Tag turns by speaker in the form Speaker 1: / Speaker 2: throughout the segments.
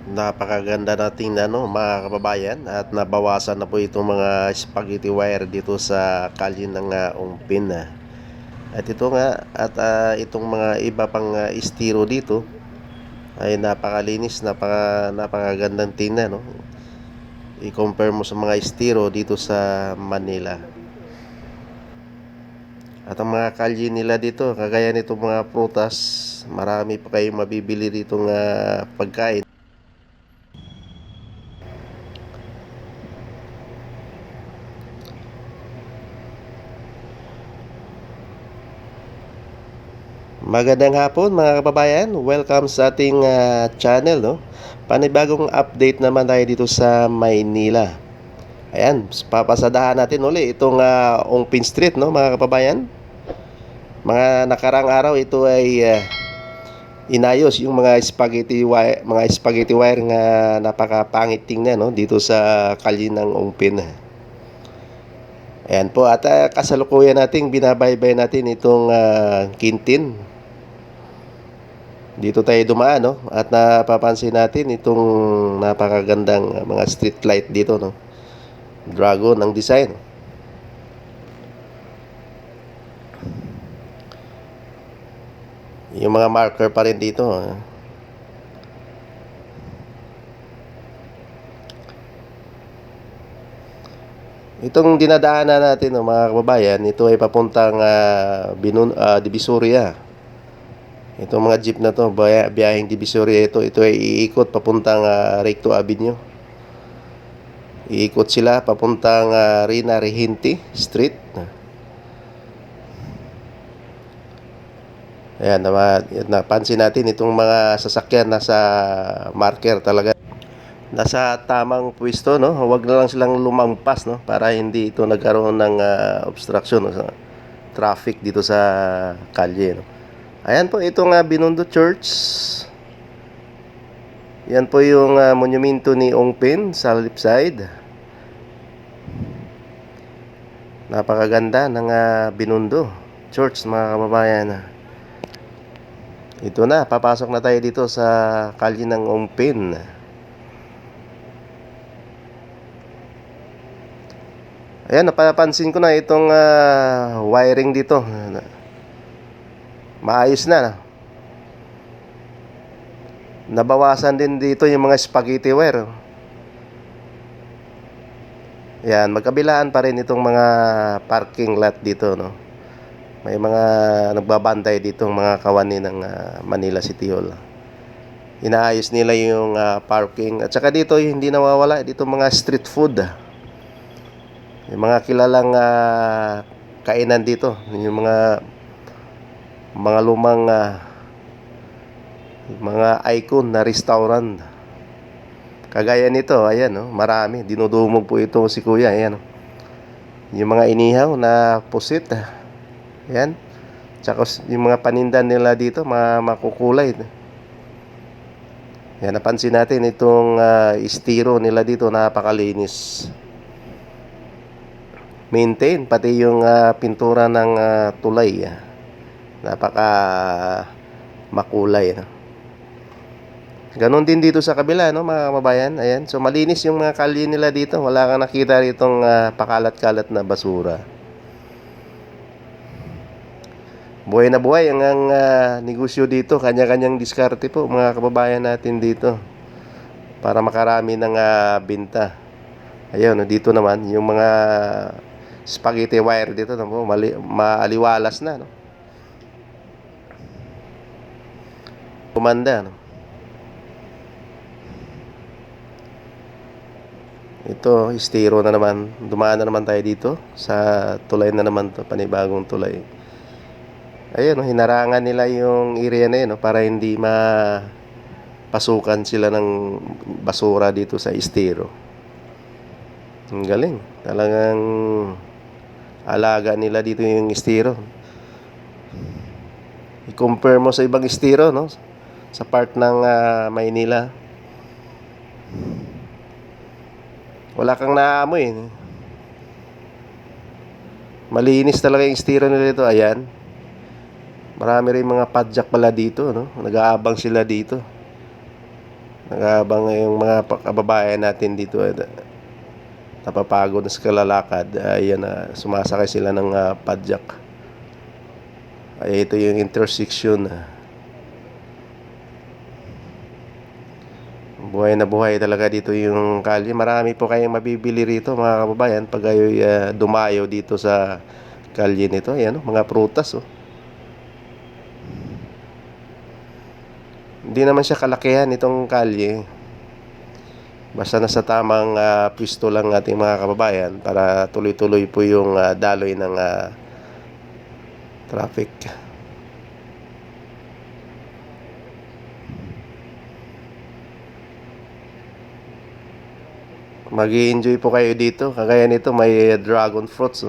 Speaker 1: Napakaganda na tingnan, no, mga kababayan, at nabawasan na po itong mga spaghetti wire dito sa kalye ng Ungpin. At ito nga, at itong mga iba pang estiro dito ay napakalinis, napakagandang tingnan, no. I-compare mo sa mga estiro dito sa Manila. At ang mga kalye nila dito, kagaya nitong mga prutas, marami pa kayong mabibili dito nga pagkain. Magandang hapon mga kababayan, welcome sa ating channel, no? Panibagong update naman tayo dito sa Maynila. Ayan, papasadahan natin uli itong Ongpin Street, no, mga kababayan. Mga nakarang araw ito ay inayos yung mga spaghetti wire nga napakapangit tingnan, no, dito sa kalye ng Ongpin. Ayan po, at kasalukuyan nating binabaybay natin itong Kintin. Dito tayo dumaan, no? At napapansin natin itong napakagandang mga street light dito, no? Dragon ang design. Yung mga marker pa rin dito. Itong dinadaanan natin, no, mga kababayan, ito ay papuntang Divisoria. Itong mga jeep na to, biyaheng Divisoria ito ay iikot papuntang Recto Avenue. Iikot sila papuntang Rina Rehinti Street. Ayan, napansin natin itong mga sasakyan nasa marker talaga. Nasa tamang pwesto, no? Huwag na lang silang lumampas, no? Para hindi ito nagkaroon ng obstruction, no? Sa traffic dito sa kalye, no? Ayan po, itong Binondo Church. Yan po yung monumento ni Ongpin sa left side. Napakaganda ng Binondo Church, mga kababayan. Ito na, papasok na tayo dito sa kalye ng Ongpin. Ayan, napapansin ko na itong wiring dito. Maayos na. Nabawasan din dito yung mga spaghetti wire. Ayan, magkabilaan pa rin itong mga parking lot dito, no? May mga nagbabantay ditong mga kawani ng Manila City Hall. Inaayos nila yung parking. At saka dito hindi nawawala dito mga street food. Yung mga kilalang kainan dito, yung mga lumang mga icon na restaurant. Kagaya nito, ayan, no, marami. Dinudumog po ito si Kuya, ayan, no. Yung mga inihaw na pusit. Ayan. Tsaka yung mga panindan nila dito, makukulay. Yan, napansin natin itong estiro nila dito, napakalinis. Maintain, pati yung pintura ng tulay. Napaka makulay. Ganon din dito sa kabila, no, mga kababayan. Ayan, so malinis yung mga kalye nila dito. Wala kang nakita ritong pakalat-kalat na basura. Buhay na buhay ang negosyo dito. Kanya-kanyang diskarte po, mga kababayan natin dito, para makarami ng binta. Ayun, dito naman yung mga spaghetti wire dito, no, maaliwalas na, no. Kumanda, no. Ito, estero na naman. Dumaan na naman tayo dito sa tulay na naman to, panibagong tulay. Ayun, hinarangan nila yung area na yun, no, para hindi mapasukan sila ng basura dito sa estero. Ang galing. Talagang alaga nila dito yung estero. I-compare mo sa ibang estero, no, sa part ng Maynila. Wala kang naamoy. Malinis talaga yung estero nila dito. Ayan. Marami rin mga padjak pala dito, no? Nag-aabang sila dito. Habang yung mga kababayan natin dito napapagod na sa kalalakad, ayan na sumasakay sila ng padjak. Ay ito yung intersection. Buhay na buhay talaga dito yung kalye. Marami po kayong mabibili rito mga kababayan pag kayo dumayo dito sa kalye nito. Ayan, mga prutas. Hindi naman siya kalakihan itong kalye. Basta nasa tamang pwesto lang ating mga kababayan para tuloy-tuloy po yung daloy ng traffic. Mag-i-enjoy po kayo dito. Kagaya nito may dragon fruits.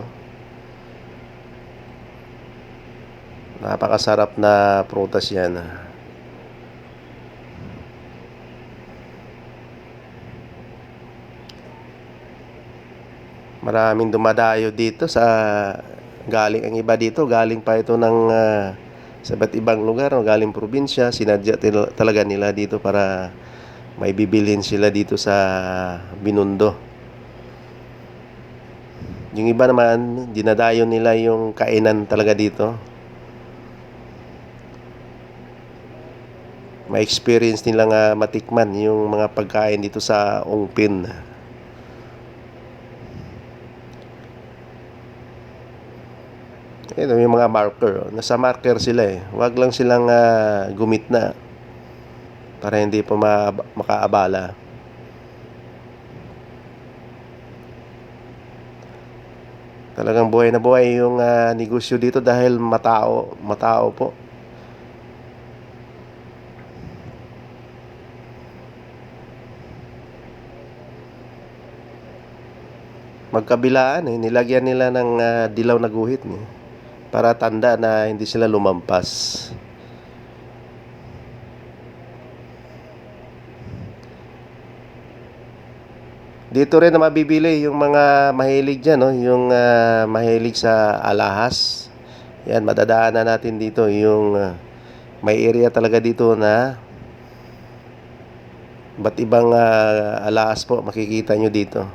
Speaker 1: Napakasarap na prutas yan. Maraming dumadayo dito sa galing ang iba dito, galing pa ito ng sa iba't ibang lugar, galing probinsya, sinadya talaga nila dito para may bibilhin sila dito sa Binondo. Yung iba naman, dinadayo nila yung kainan talaga dito. May experience nilang matikman yung mga pagkain dito sa Ongpin. Ito yung mga marker. Nasa marker sila eh. Huwag lang silang gumitna para hindi pa makaabala. Talagang buhay na buhay yung negosyo dito dahil matao po. Magkabilaan nilagyan nila ng dilaw na guhit para tanda na hindi sila lumampas. Dito rin na mabibili yung mga mahilig dyan, yung mahilig sa alahas. Yan, madadaanan natin dito yung may area talaga dito na ba't ibang alahas po makikita nyo dito.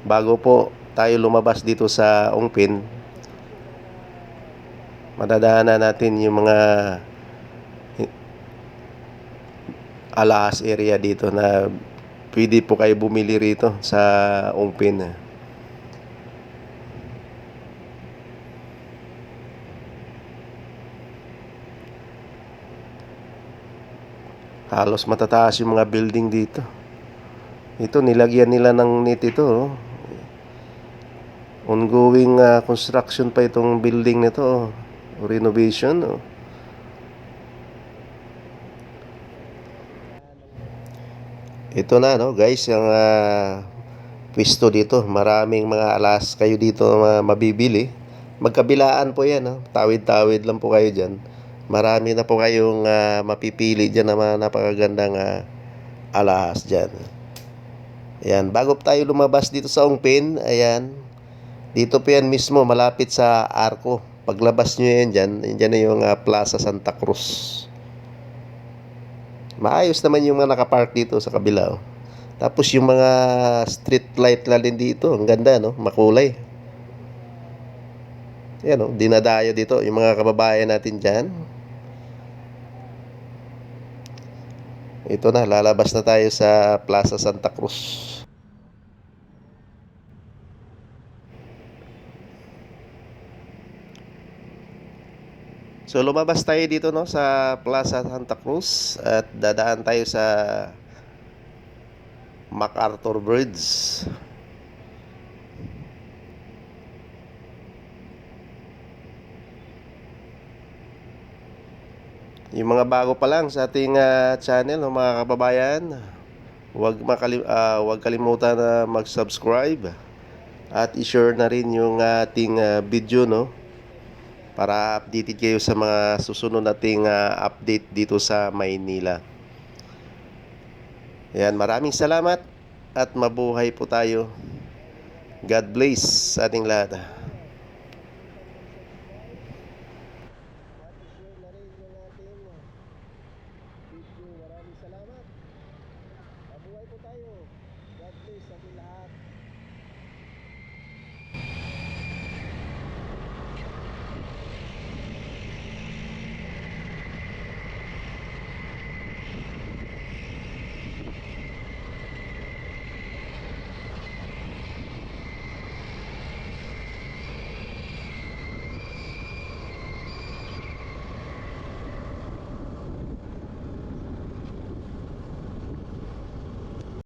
Speaker 1: Bago po tayo lumabas dito sa Ongpin, madadaanan natin yung mga alahas area dito na pwede po kayo bumili rito sa Ongpin. Halos matataas yung mga building dito. Ito nilagyan nila ng net ito. Ongoing construction pa itong building nito. Renovation. Ito na guys, yung pwesto dito. Maraming mga alas kayo dito mabibili. Magkabilaan po yan. Tawid-tawid lang po kayo dyan. Marami na po kayong mapipili dyan na mga napakagandang alahas dyan. Ayan, bago tayo lumabas dito sa Ongpin, ayan, dito po yan mismo, malapit sa Arco. Paglabas nyo yan dyan na yung Plaza Santa Cruz. Maayos naman yung mga nakapark dito sa kabila. Tapos yung mga street light na din dito, ang ganda makulay. Ayan dinadayo dito yung mga kababayan natin dyan. Ito na, lalabas na tayo sa Plaza Santa Cruz. So lumabas tayo dito sa Plaza Santa Cruz at dadaan tayo sa MacArthur Bridge. Yung mga bago pa lang sa ating channel, mga kababayan, huwag kalimutan na mag-subscribe at i-share na rin yung ating video para updated kayo sa mga susunod nating update dito sa Maynila. Ayan, maraming salamat at mabuhay po tayo. God bless sa ating lahat. po tayo. God bless sa ating lahat.